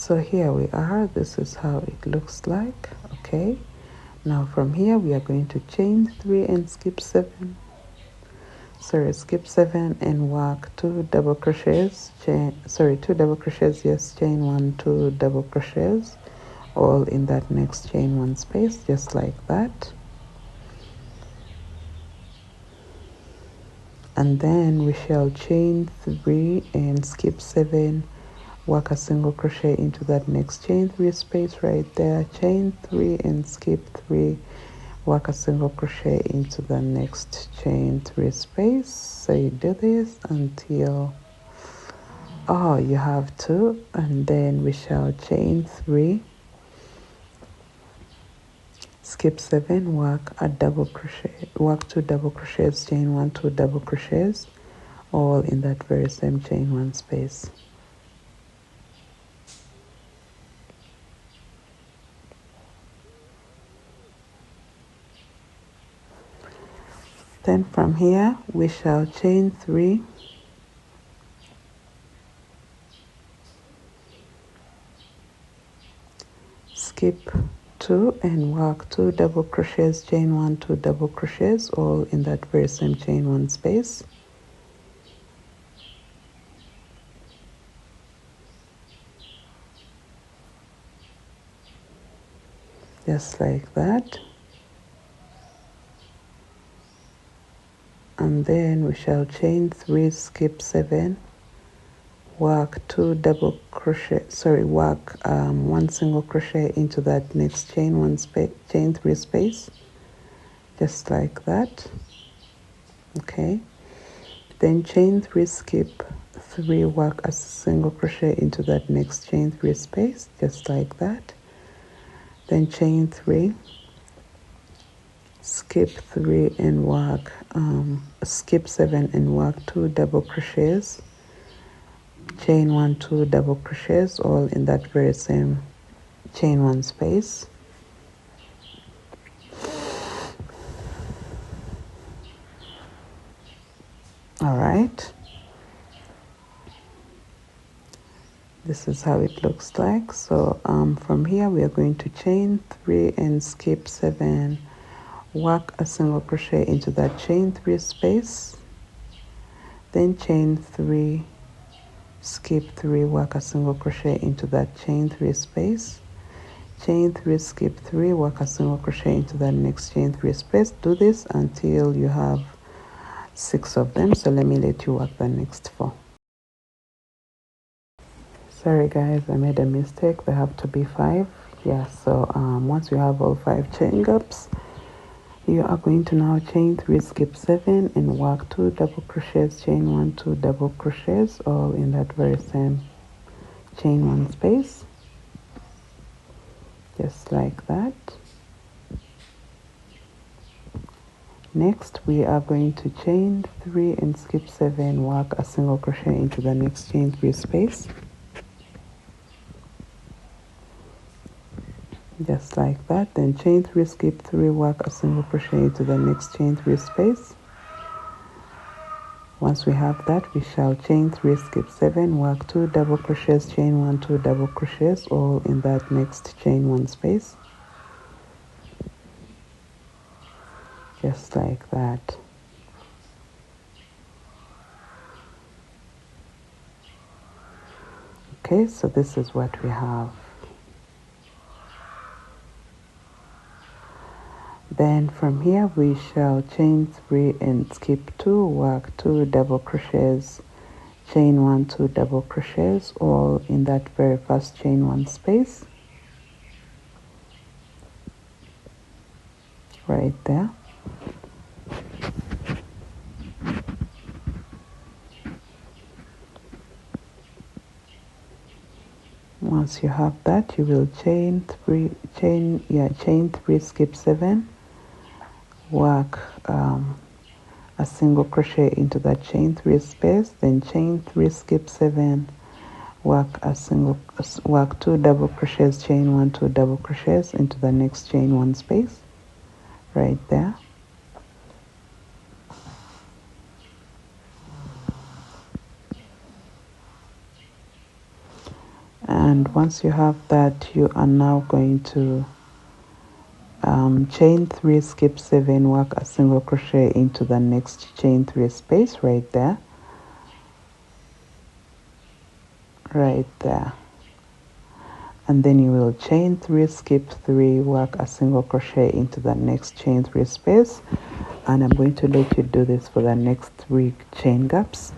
So here we are. This is how it looks like. Okay, now from here we are going to chain 3 and skip 7. Sorry, skip 7 and work 2 double crochets, chain, sorry, 2 double crochets, yes, chain 1, 2 double crochets, all in that next chain 1 space, just like that. And then we shall chain 3 and skip 7, work a single crochet into that next chain 3 space right there, chain 3 and skip 3, work a single crochet into the next chain 3 space. So you do this until you have 2, and then we shall chain 3, skip 7, work a double crochet, work 2 double crochets, chain 1, 2 double crochets, all in that very same chain 1 space. Then from here we shall chain 3, skip 2 and work 2 double crochets, chain 1, 2 double crochets, all in that very same chain 1 space. Just like that. And then we shall chain 3, skip 7, work 2 double crochet, work 1 single crochet into that next chain 1 space, chain 3 space, just like that. Okay, then chain 3, skip 3, work a single crochet into that next chain 3 space, just like that. Then chain 3, skip 3 and work skip 7 and work 2 double crochets, chain 1, 2 double crochets, all in that very same chain 1 space. All right, this is how it looks like. So from here we are going to chain 3 and skip 7, work a single crochet into that chain 3 space, then chain 3, skip 3, work a single crochet into that chain 3 space, chain 3, skip 3, work a single crochet into that next chain 3 space. Do this until you have 6 of them. So let me let you work the next 4. Sorry guys, I made a mistake. There have to be 5. Yeah, so once you have all 5 chain gaps, you are going to now chain 3, skip 7 and work 2 double crochets, chain 1, 2 double crochets, all in that very same chain 1 space, just like that. Next we are going to chain 3 and skip 7, work a single crochet into the next chain 3 space, just like that. Then chain 3, skip 3, work a single crochet into the next chain 3 space. Once we have that, we shall chain 3, skip 7, work 2 double crochets, chain 1, 2 double crochets, all in that next chain 1 space, just like that. Okay, so this is what we have. Then from here we shall chain 3 and skip 2, work 2 double crochets, chain 1, 2 double crochets, all in that very first chain 1 space, right there. Once you have that, you will chain 3, skip 7, work a single crochet into that chain 3 space, then chain 3, skip 7, work 2 double crochets, chain 1, 2 double crochets into the next chain 1 space, right there. And once you have that, you are now going to chain 3, skip 7, work a single crochet into the next chain 3 space right there, and then you will chain 3, skip 3, work a single crochet into the next chain 3 space, and I'm going to let you do this for the next 3 chain gaps.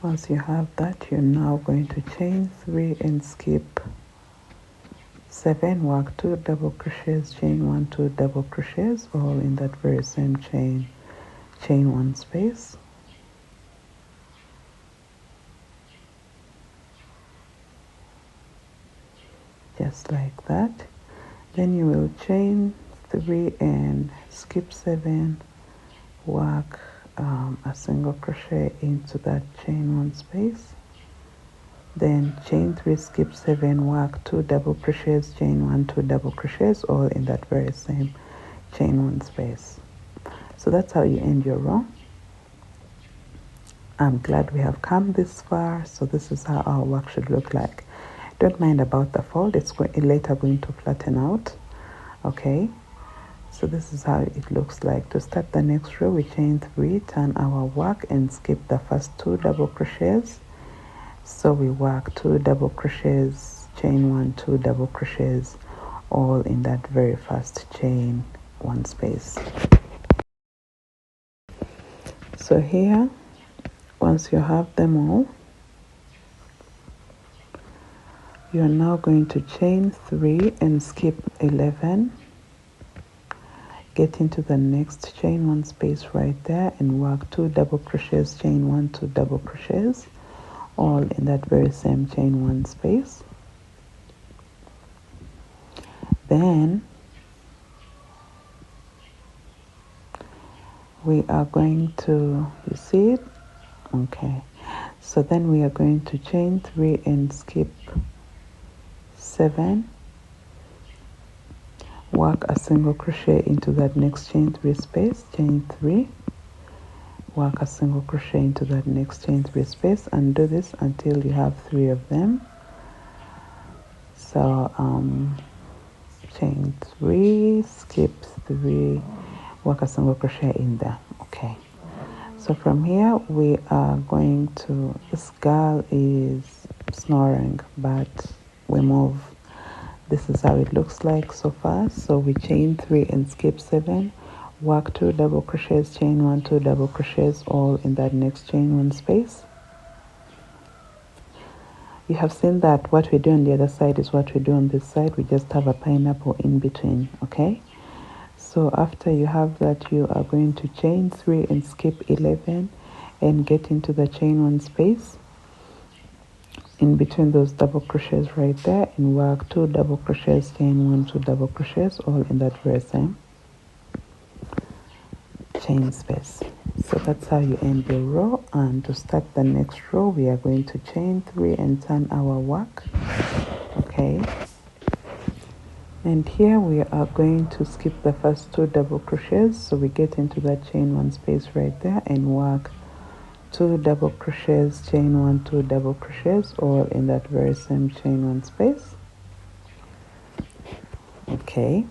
Once you have that, you're now going to chain 3 and skip 7, work 2 double crochets, chain 1, 2 double crochets, all in that very same chain 1 space, just like that. Then you will chain 3 and skip 7, work a single crochet into that chain 1 space, then chain 3, skip 7, work 2 double crochets, chain 1, 2 double crochets, all in that very same chain 1 space. So that's how you end your row. I'm glad we have come this far. So this is how our work should look like. Don't mind about the fold, it's later going to flatten out. Okay, so this is how it looks like. To start the next row, we chain 3, turn our work and skip the first 2 double crochets. So we work 2 double crochets, chain 1, 2 double crochets, all in that very first chain 1 space. So here, once you have them all, you are now going to chain 3 and skip 11, get into the next chain 1 space right there and work 2 double crochets, chain 1, 2 double crochets, all in that very same chain 1 space. Then we are going to, you see it? Okay, so then we are going to chain 3 and skip 7, work a single crochet into that next chain 3 space, chain 3, work a single crochet into that next chain 3 space, and do this until you have 3 of them. So chain 3, skip 3, work a single crochet in there. Okay, so from here we are going to, this girl is snoring, but we move. This is how it looks like so far. So we chain 3 and skip 7, work 2 double crochets, chain 1, 2 double crochets, all in that next chain 1 space. You have seen that what we do on the other side is what we do on this side. We just have a pineapple in between. Okay, so after you have that, you are going to chain 3 and skip 11 and get into the chain 1 space in between those double crochets right there and work 2 double crochets, chain 1, 2 double crochets, all in that very same chain space. So that's how you end your row. And to start the next row, we are going to chain 3 and turn our work. Okay, and here we are going to skip the first 2 double crochets, so we get into that chain 1 space right there and work 2 double crochets, chain 1, 2 double crochets, all in that very same chain 1 space. Okay,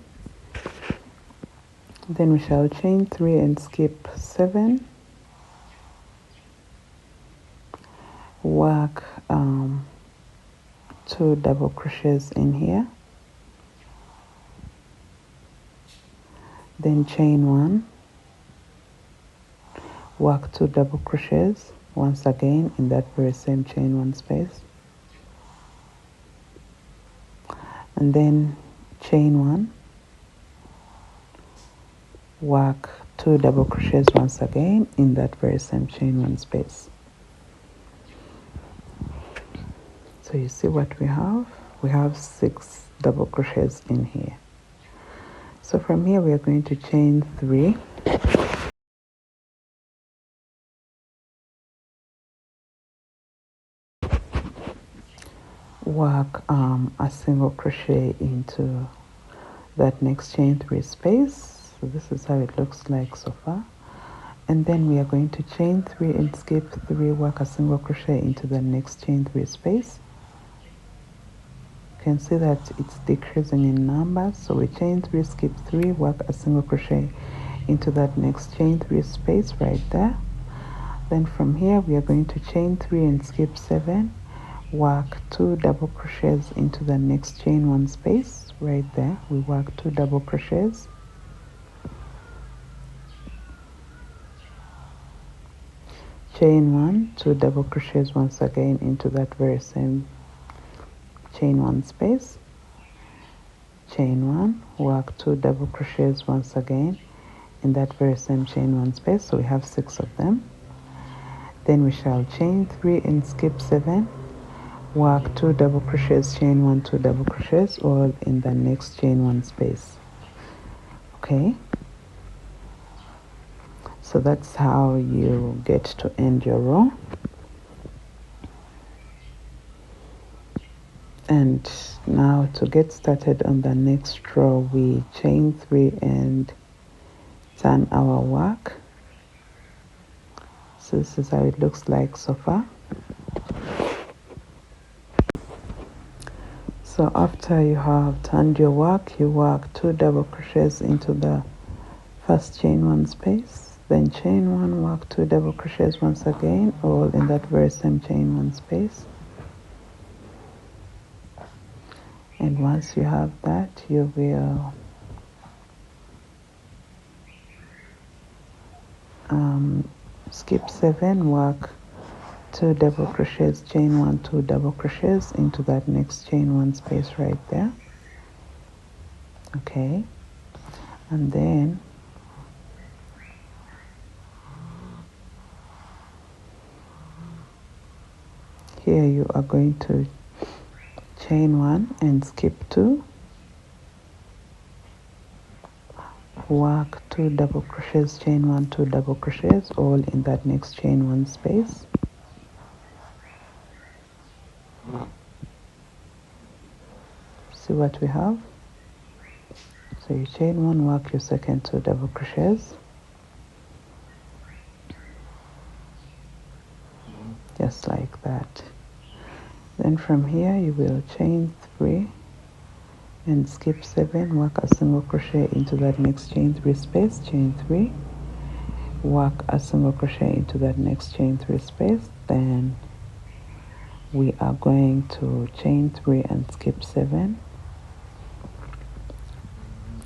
then we shall chain 3 and skip 7, work 2 double crochets in here, then chain 1, work 2 double crochets once again in that very same chain 1 space, and then chain 1, work 2 double crochets once again in that very same chain 1 space. So you see what we have 6 double crochets in here. So from here we are going to chain 3, work a single crochet into that next chain 3 space. So this is how it looks like so far. and then we are going to chain 3 and skip 3, work a single crochet into the next chain 3 space. You can see that it's decreasing in numbers, so we chain 3, skip 3, work a single crochet into that next chain 3 space right there. Then from here we are going to chain 3 and skip 7, work 2 double crochets into the next chain 1 space right there. We work 2 double crochets, chain 1, 2 double crochets once again into that very same chain 1 space, chain 1, work 2 double crochets once again in that very same chain 1 space, so we have 6 of them. Then we shall chain 3 and skip 7, work 2 double crochets, chain 1, 2 double crochets all in the next chain 1 space. Okay, so that's how you get to end your row. And now to get started on the next row, we chain 3 and turn our work. So this is how it looks like so far. So after you have turned your work, you work 2 double crochets into the first chain 1 space, then chain 1, work 2 double crochets once again, all in that very same chain 1 space. And once you have that, you will skip 7, work 2 double crochets, chain 1, 2 double crochets into that next chain 1 space right there. Okay, and then here you are going to chain 1 and skip 2, work 2 double crochets, chain 1, 2 double crochets all in that next chain 1 space. See what we have? So you chain 1, work your second 2 double crochets, just like that. Then from here you will chain 3 and skip 7, work a single crochet into that next chain 3 space, chain 3, work a single crochet into that next chain 3 space. Then we are going to chain 3 and skip 7.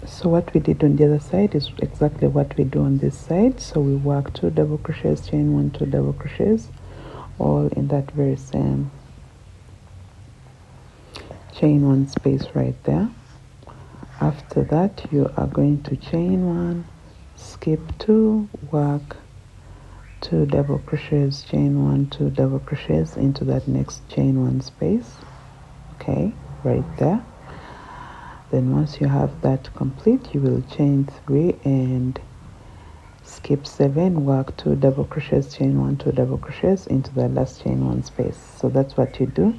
So what we did on the other side is exactly what we do on this side. So we work 2 double crochets, chain 1, 2 double crochets all in that very same chain 1 space right there. After that you are going to chain 1, skip 2, work 2 double crochets, chain 1, 2 double crochets into that next chain 1 space. Okay, right there. Then once you have that complete, you will chain 3 and skip 7, work 2 double crochets, chain 1, 2 double crochets into the last chain 1 space. So that's what you do,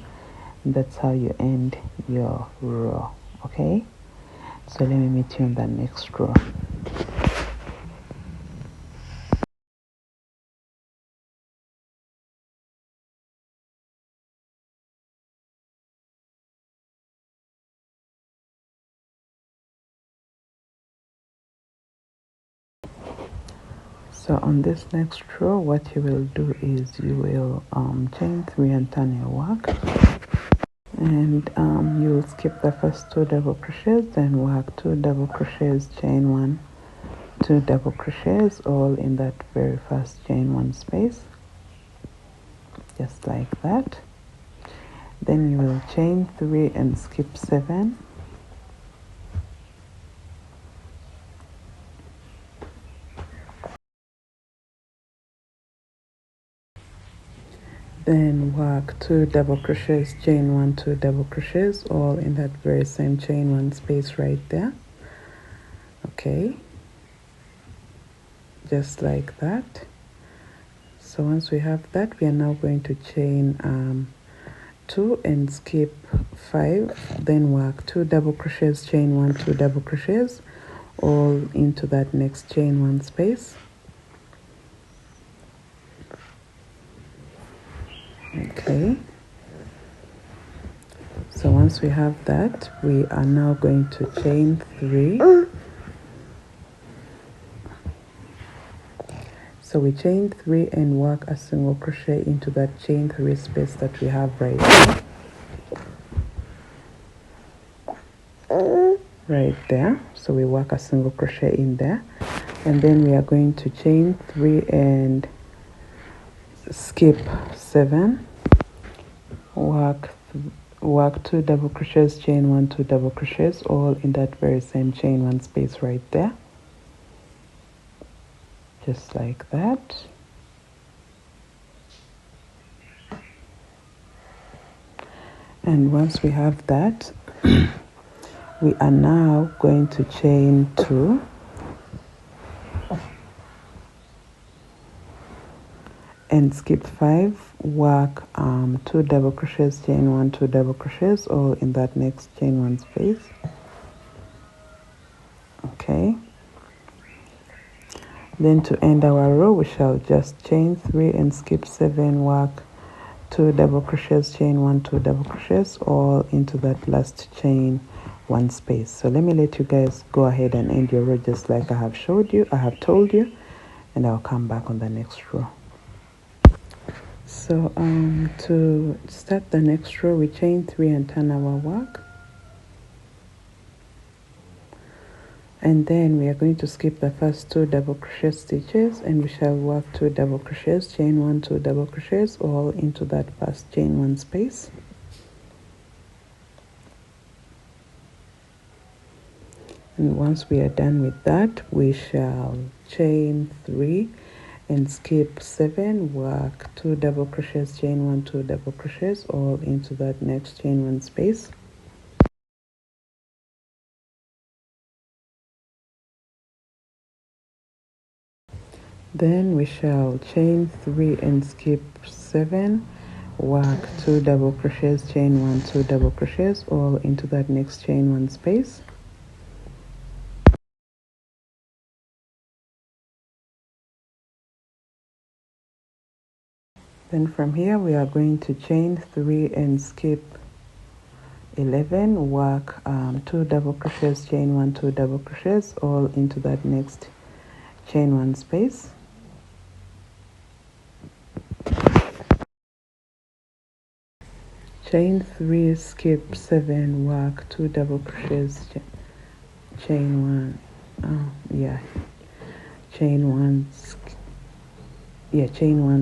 and that's how you end your row. Okay, so let me meet you in the next row. So on this next row, what you will do is you will chain 3 and turn your work, and you will skip the first 2 double crochets, then work 2 double crochets, chain 1, 2 double crochets all in that very first chain 1 space, just like that. Then you will chain 3 and skip 7, then work 2 double crochets, chain 1, 2 double crochets all in that very same chain 1 space right there. Okay, just like that. So once we have that, we are now going to chain 2 and skip 5, then work 2 double crochets, chain 1, 2 double crochets all into that next chain 1 space. Okay, so once we have that, we are now going to chain 3. So we chain 3 and work a single crochet into that chain 3 space that we have right there. So we work a single crochet in there, and then we are going to chain 3 and skip 7, work 2 double crochets, chain 1, 2 double crochets, all in that very same chain 1 space right there, just like that. And once we have that, we are now going to chain 2 and skip 5, work 2 double crochets, chain 1, 2 double crochets, all in that next chain 1 space. Okay, then to end our row, we shall just chain 3 and skip 7, work 2 double crochets, chain 1, 2 double crochets, all into that last chain 1 space. So let me let you guys go ahead and end your row just like I have told you, and I'll come back on the next row. So to start the next row, we chain 3 and turn our work, and then we are going to skip the first 2 double crochet stitches, and we shall work 2 double crochets, chain 1, 2 double crochets, all into that first chain 1 space. And once we are done with that, we shall chain 3 and skip 7, work 2 double crochets, chain 1, 2 double crochets, all into that next chain 1 space. Then we shall chain 3 and skip 7, work 2 double crochets, chain 1, 2 double crochets, all into that next chain 1 space. Then from here we are going to chain 3 and skip 11, work 2 double crochets, chain 1, 2 double crochets, all into that next chain 1 space. Chain 3, skip 7, work 2 double crochets, chain 1, chain 1,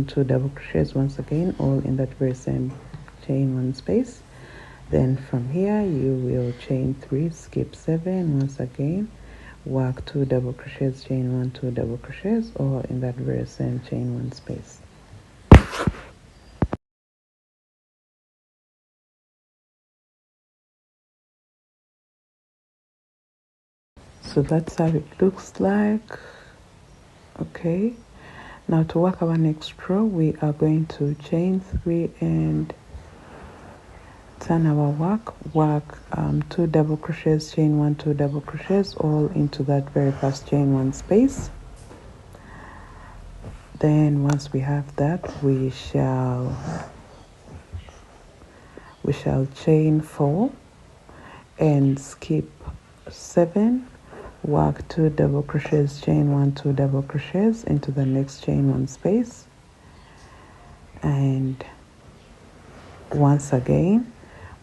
2 double crochets once again, all in that very same chain 1 space. Then from here you will chain 3, skip 7 once again, work 2 double crochets, chain 1, 2 double crochets, all in that very same chain 1 space. So that's how it looks like. Okay, now to work our next row, we are going to chain 3 and turn our work 2 double crochets, chain 1, 2 double crochets, all into that very first chain 1 space. Then once we have that, we shall chain 4 and skip 7, work 2 double crochets, chain 1, 2 double crochets into the next chain 1 space, and once again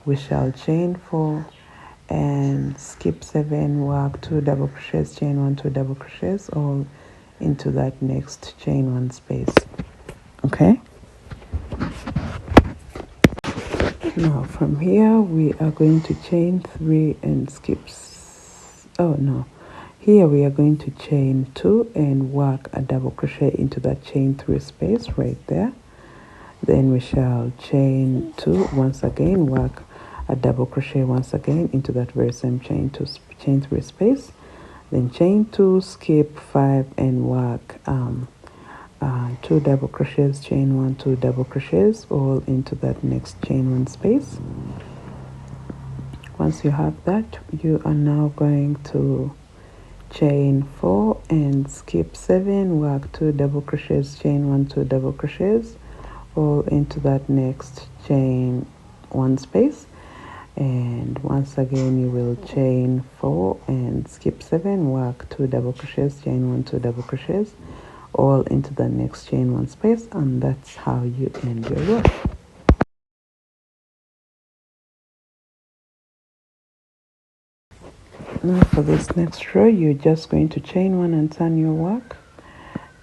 we shall chain 4 and skip 7, work 2 double crochets, chain 1, 2 double crochets, all into that next chain 1 space. Okay, now from here we are going to chain 3 and skip here we are going to chain 2 and work a double crochet into that chain 3 space right there. Then we shall chain 2 once again, work a double crochet once again into that very same chain 3 space. Then chain 2, skip 5 and work 2 double crochets, chain 1, 2 double crochets, all into that next chain 1 space. Once you have that, you are now going to chain 4 and skip 7, work 2 double crochets, chain 1, 2 double crochets, fall into that next chain 1 space, and once again you will chain 4 and skip 7, work 2 double crochets, chain 1, 2 double crochets, all into the next chain 1 space, and that's how you end your row. Now for this next row, you're just going to chain 1 and turn your work,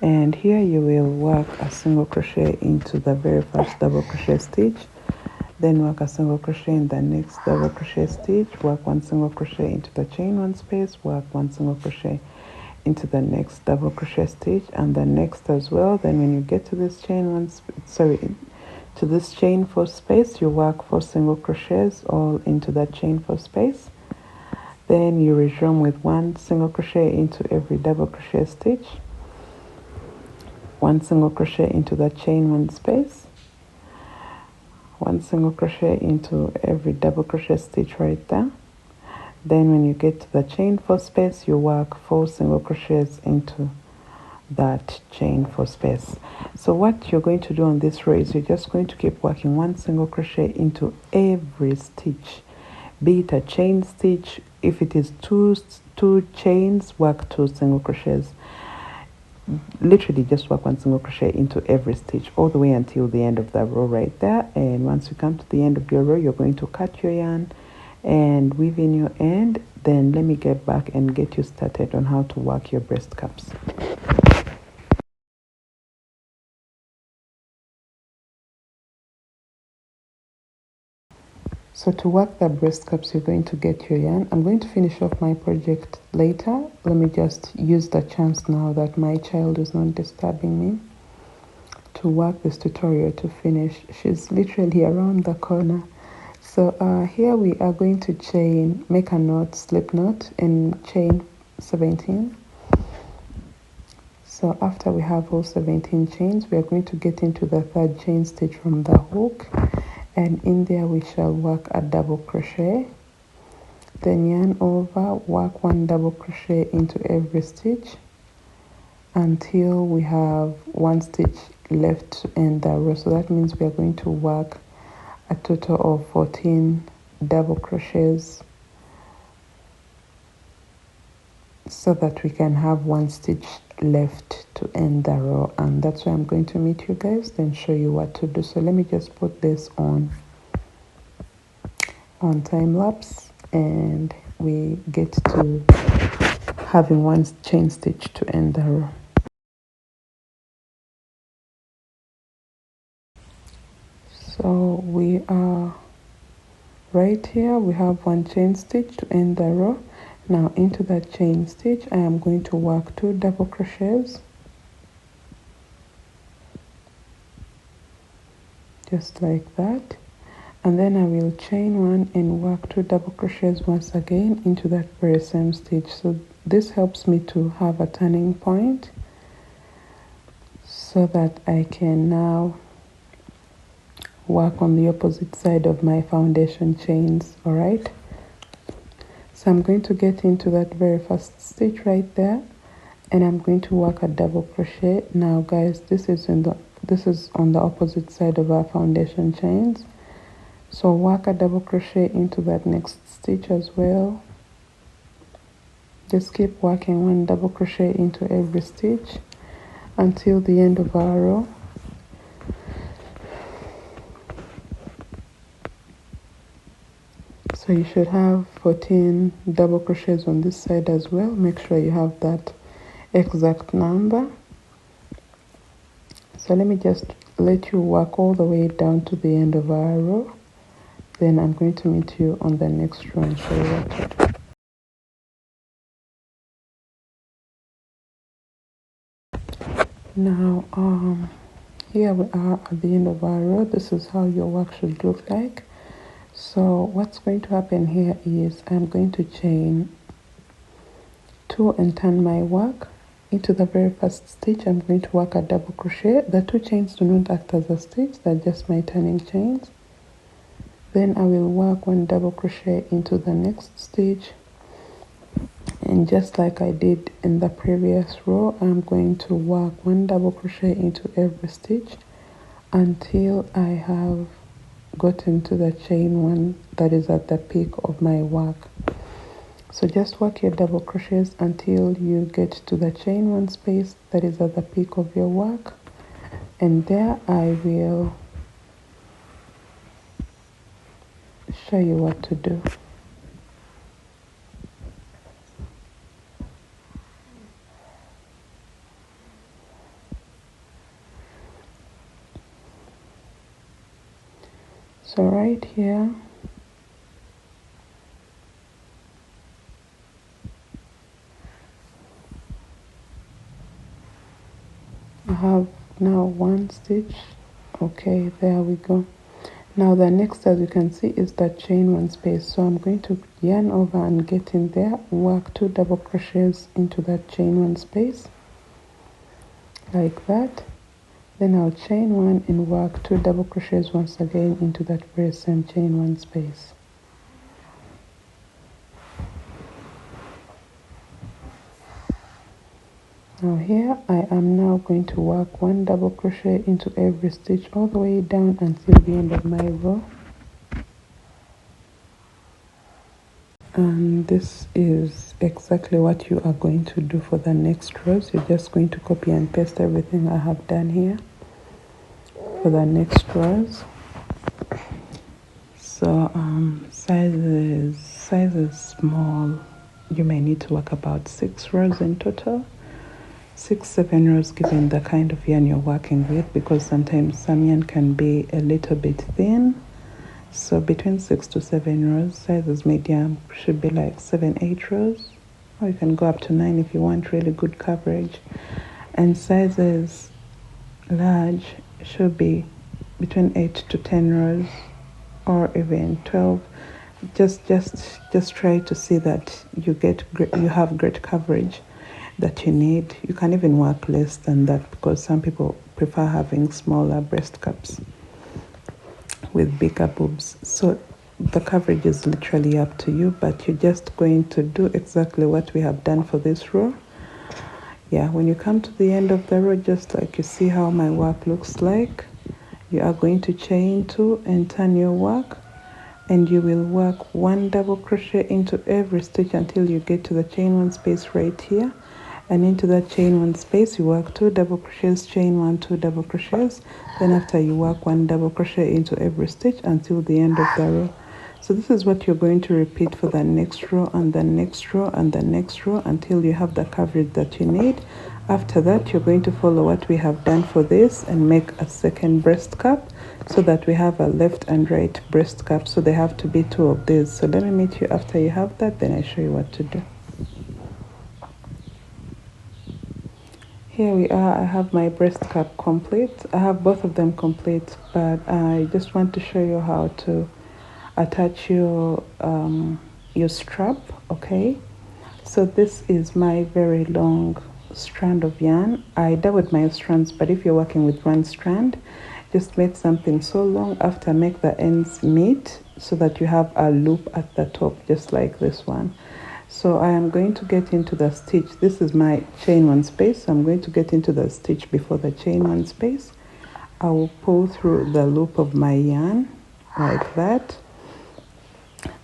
and here you will work a single crochet into the very first double crochet stitch, then work a single crochet in the next double crochet stitch, work 1 single crochet into the chain 1 space, work 1 single crochet into the next double crochet stitch and the next as well. Then when you get to this chain to this chain 4 space, you work 4 single crochets all into that chain 4 space. Then you resume with 1 single crochet into every double crochet stitch, 1 single crochet into the chain 1 space, 1 single crochet into every double crochet stitch right there. Then when you get to the chain 4 space, you work 4 single crochets into that chain 4 space. So what you're going to do on this row is you're just going to keep working 1 single crochet into every stitch, be it a chain stitch. If it is two chains, work 2 single crochets. Literally just work 1 single crochet into every stitch all the way until the end of the row right there. And once you come to the end of your row, you're going to cut your yarn and weave in your end. Then let me get back and get you started on how to work your breast cups. So to work the breast cups, you're going to get your yarn. I'm going to finish off my project later. Let me just use the chance now that my child is not disturbing me to work this tutorial to finish. She's literally around the corner. So here we are going to make a knot, slip knot, and chain 17. So after we have all 17 chains, we are going to get into the 3rd chain stitch from the hook, and in there we shall work a double crochet, then yarn over, work 1 double crochet into every stitch until we have 1 stitch left to end the row. So that means we are going to work a total of 14 double crochets so that we can have 1 stitch left to end the row, and that's where I'm going to meet you guys, then show you what to do. So let me just put this on time lapse, and we get to having 1 chain stitch to end the row. So we are right here, we have 1 chain stitch to end the row. Now into that chain stitch, I am going to work 2 double crochets, just like that, and then I will chain 1 and work 2 double crochets once again into that very same stitch. So this helps me to have a turning point so that I can now work on the opposite side of my foundation chains. All right, so I'm going to get into that very first stitch right there, and I'm going to work a double crochet. Now guys, this is on the opposite side of our foundation chains, so work a double crochet into that next stitch as well. Just keep working 1 double crochet into every stitch until the end of our row. So you should have 14 double crochets on this side as well. Make sure you have that exact number. So let me just let you work all the way down to the end of our row. Then I'm going to meet you on the next row and show you what to do. Now here we are at the end of our row. This is how your work should look like. So what's going to happen here is I'm going to chain 2 and turn my work into the very first stitch. I'm going to work a double crochet. The 2 chains do not act as a stitch, they're just my turning chains. Then I will work 1 double crochet into the next stitch, and just like I did in the previous row, I'm going to work 1 double crochet into every stitch until I have gotten to the chain one that is at the peak of my work. So just work your double crochets until you get to the chain one space that is at the peak of your work, and there I will show you what to do. So right here, I have now one stitch. Okay, there we go. Now the next, as you can see, is that chain one space. So I'm going to yarn over and get in there, work 2 double crochets into that chain one space like that. Then I'll chain one and work 2 double crochets once again into that very same chain one space. Now here I am now going to work 1 double crochet into every stitch all the way down until the end of my row. And this is exactly what you are going to do for the next rows. You're just going to copy and paste everything I have done here for the next rows. So sizes small, you may need to work about 6 rows in total. 6-7 rows given the kind of yarn you're working with, because sometimes some yarn can be a little bit thin. So between 6 to 7 rows. Sizes medium should be like 7-8 rows, or you can go up to 9 if you want really good coverage. And sizes large should be between 8 to 10 rows, or even 12. Just try to see that you have great coverage that you need. You can even work less than that, because some people prefer having smaller breast cups with bigger boobs. So the coverage is literally up to you, but you're just going to do exactly what we have done for this row. Yeah, when you come to the end of the row, just like you see how my work looks like, you are going to chain 2 and turn your work, and you will work 1 double crochet into every stitch until you get to the chain 1 space right here. And into that chain 1 space you work 2 double crochets, chain 1, 2 double crochets. Then after you work 1 double crochet into every stitch until the end of the row. So this is what you're going to repeat for the next row and the next row and the next row until you have the coverage that you need. After that, you're going to follow what we have done for this and make a second breast cup, so that we have a left and right breast cup. So they have to be 2 of these. So let me meet you after you have that, then I show you what to do. Here we are. I have my breast cup complete. I have both of them complete, but I just want to show you how to attach your strap. Okay, so this is my very long strand of yarn. I doubled my strands, but if you're working with 1 strand, just make something so long after, make the ends meet so that you have a loop at the top, just like this one. So I am going to get into the stitch. This is my chain 1 space. So I'm going to get into the stitch before the chain 1 space. I will pull through the loop of my yarn like that,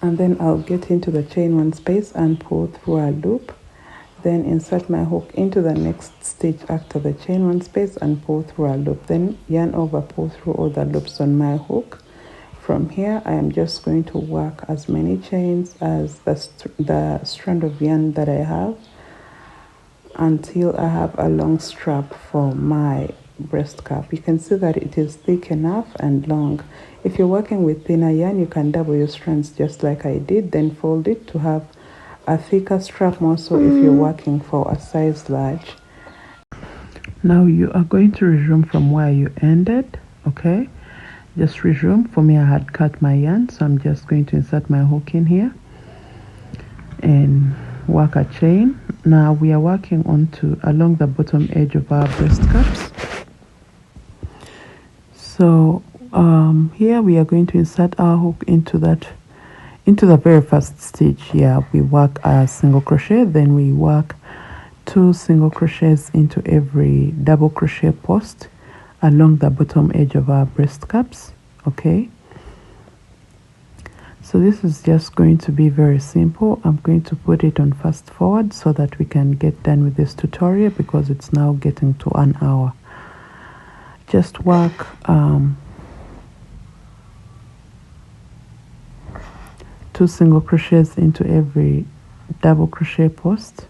and then I'll get into the chain 1 space and pull through a loop, then insert my hook into the next stitch after the chain 1 space and pull through a loop, then yarn over, pull through all the loops on my hook. From here I am just going to work as many chains as the strand of yarn that I have until I have a long strap for my breast cup. You can see that it is thick enough and long. If you're working with thinner yarn, you can double your strands just like I did, then fold it to have a thicker strap, more so if you're working for a size large. Now you are going to resume from where you ended. Okay, just resume. For me, I had cut my yarn, so I'm just going to insert my hook in here and work a chain. Now we are working along the bottom edge of our breast cups. So here we are going to insert our hook into the very first stitch. Here we work a single crochet, then we work 2 single crochets into every double crochet post along the bottom edge of our breast cups. Okay, so this is just going to be very simple. I'm going to put it on fast forward so that we can get done with this tutorial, because it's now getting to an hour. Just work 2 single crochets into every double crochet post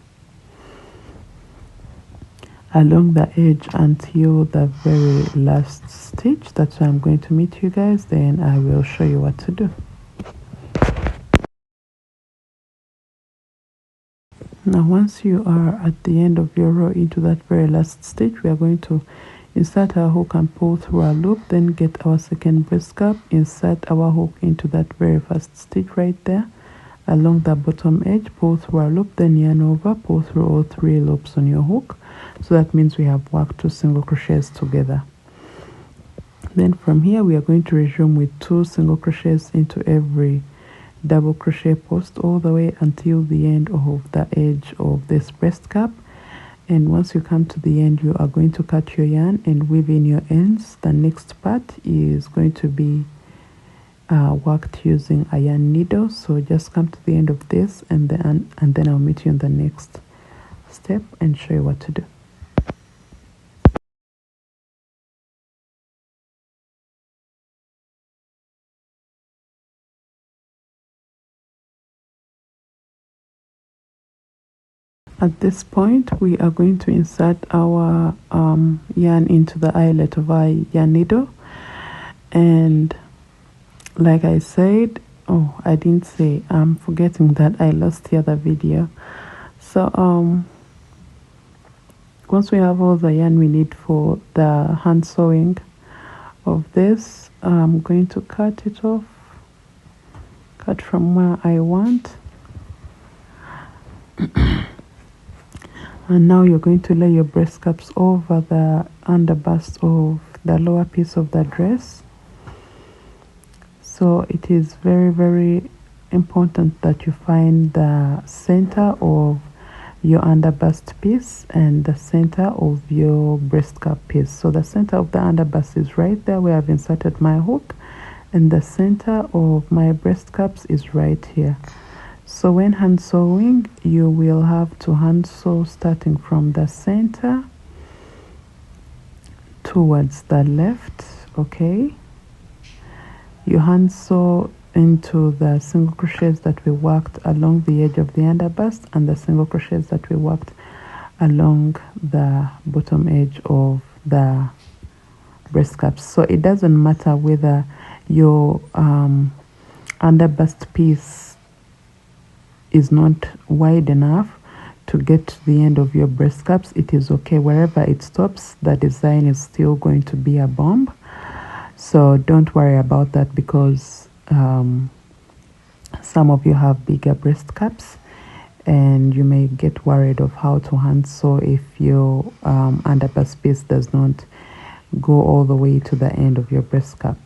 along the edge until the very last stitch. That's where I'm going to meet you guys, then I will show you what to do. Now once you are at the end of your row into that very last stitch, we are going to insert our hook and pull through our loop, then get our second breast cup, insert our hook into that very first stitch right there along the bottom edge, pull through our loop, then yarn over, pull through all 3 loops on your hook. So that means we have worked 2 single crochets together. Then from here we are going to resume with 2 single crochets into every double crochet post all the way until the end of the edge of this breast cup. And once you come to the end, you are going to cut your yarn and weave in your ends. The next part is going to be worked using a yarn needle. So just come to the end of this, and then I'll meet you in the next step and show you what to do. At this point, we are going to insert our yarn into the eyelet of our yarn needle. And like I said, oh, I didn't say, I'm forgetting that I lost the other video. So once we have all the yarn we need for the hand sewing of this, I'm going to cut it off, cut from where I want. And now you're going to lay your breast cups over the underbust of the lower piece of the dress. So it is very, very important that you find the center of your underbust piece and the center of your breast cup piece. So the center of the underbust is right there where I've inserted my hook, and the center of my breast cups is right here. So when hand sewing, you will have to hand sew starting from the center towards the left. Okay, you hand sew into the single crochets that we worked along the edge of the underbust and the single crochets that we worked along the bottom edge of the breast cups. So it doesn't matter whether your underbust piece is not wide enough to get to the end of your breast cups. It is okay. Wherever it stops, the design is still going to be a bomb. So don't worry about that, because some of you have bigger breast cups and you may get worried of how to hand sew if your underbust piece does not go all the way to the end of your breast cup.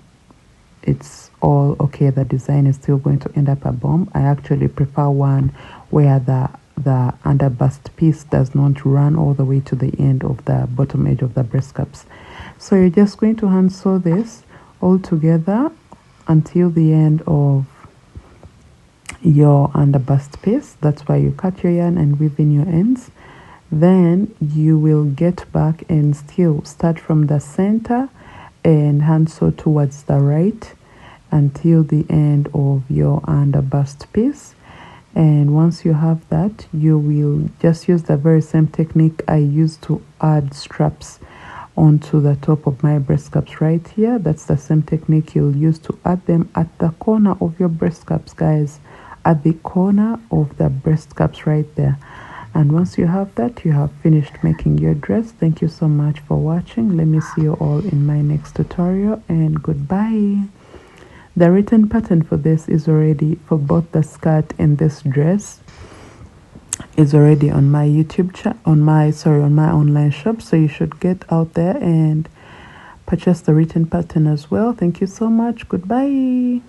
It's all okay. The design is still going to end up a bomb. I actually prefer one where the underbust piece does not run all the way to the end of the bottom edge of the breast cups. So you're just going to hand sew this all together until the end of your underbust piece. That's why you cut your yarn and weave in your ends. Then you will get back and still start from the center and hand sew towards the right until the end of your underbust piece. And once you have that, you will just use the very same technique I used to add straps onto the top of my breast cups right here. That's the same technique you'll use to add them at the corner of your breast cups, guys, at the corner of the breast cups right there. And once you have that, you have finished making your dress. Thank you so much for watching. Let me see you all in my next tutorial, and goodbye. The written pattern for this is already, for both the skirt and this dress, is already on my YouTube chat, on my online shop. So you should get out there and purchase the written pattern as well. Thank you so much. Goodbye.